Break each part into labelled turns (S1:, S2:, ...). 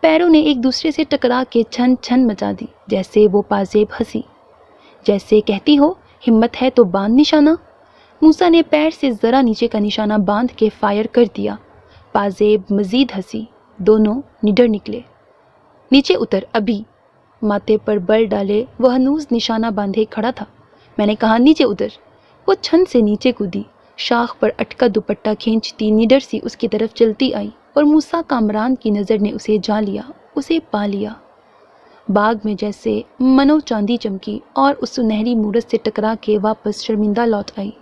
S1: पैरों ने एक दूसरे से टकरा के छन छन मचा दी, जैसे वो पाजेब हंसी, जैसे कहती हो हिम्मत है तो बांध निशाना। मूसा ने पैर से ज़रा नीचे का निशाना बांध के फायर कर दिया। पाजेब मज़ीद हंसी, दोनों निडर निकले। नीचे उतर अभी। माथे पर बल डाले वह हनूज निशाना बांधे खड़ा था। मैंने कहा नीचे उतर। वो छन से नीचे कूदी, शाख पर अटका दुपट्टा खींचती निडर सी उसकी तरफ चलती आई और मूसा कामरान की नज़र ने उसे जा लिया, उसे पा लिया। बाग में जैसे मनो चांदी चमकी और उस सुनहरी मूरत से टकरा के वापस शर्मिंदा लौट आई।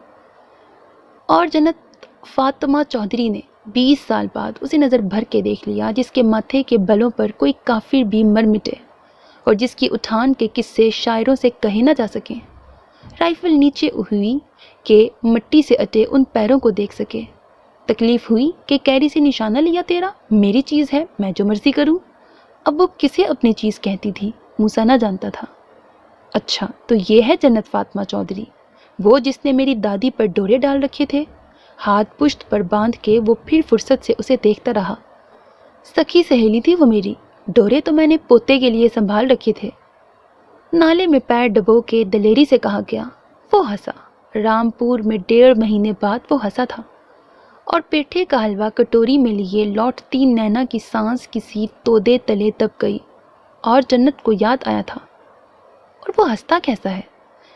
S1: और जन्नत फातिमा चौधरी ने 20 साल बाद उसे नज़र भर के देख लिया, जिसके माथे के बलों पर कोई काफिर भी मर मिटे और जिसकी उठान के किस्से शायरों से कहे न जा सकें। राइफल नीचे हुई कि मिट्टी से अटे उन पैरों को देख सके। तकलीफ हुई कि कैरी से निशाना लिया तेरा, मेरी चीज़ है, मैं जो मर्जी करूं। अब वो किसे अपनी चीज़ कहती थी मूसा न जानता था। अच्छा तो ये है जन्नत फातिमा चौधरी, वो जिसने मेरी दादी पर डोरे डाल रखे थे। हाथ पुश्त पर बांध के वो फिर फुर्सत से उसे देखता रहा। सखी सहेली थी वो मेरी, डोरे तो मैंने पोते के लिए संभाल रखे थे। नाले में पैर डबो के दलेरी से कहा गया। वो हंसा। रामपुर में 1.5 महीने बाद वो हंसा था और पेठे का हलवा कटोरी में लिए लौटती नैना की सांस किसी तोदे तले दब गई और जन्नत को याद आया था। और वो हंसता कैसा है?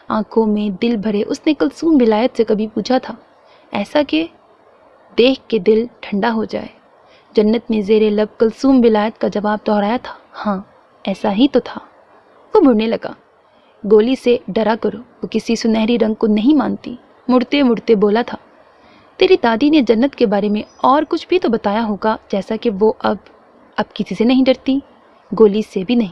S1: आंखों में दिल भरे उसने कुलसूम विलायत से कभी पूछा था, ऐसा कि देख के दिल ठंडा हो जाए। जन्नत ने ज़ेरे लब कुलसूम विलायत का जवाब दोहराया था, हाँ ऐसा ही तो था। वो मुड़ने लगा। गोली से डरा करो, वो किसी सुनहरी रंग को नहीं मानती। मुड़ते मुड़ते बोला था, तेरी दादी ने जन्नत के बारे में और कुछ भी तो बताया होगा, जैसा कि वो अब किसी से नहीं डरती, गोली से भी नहीं।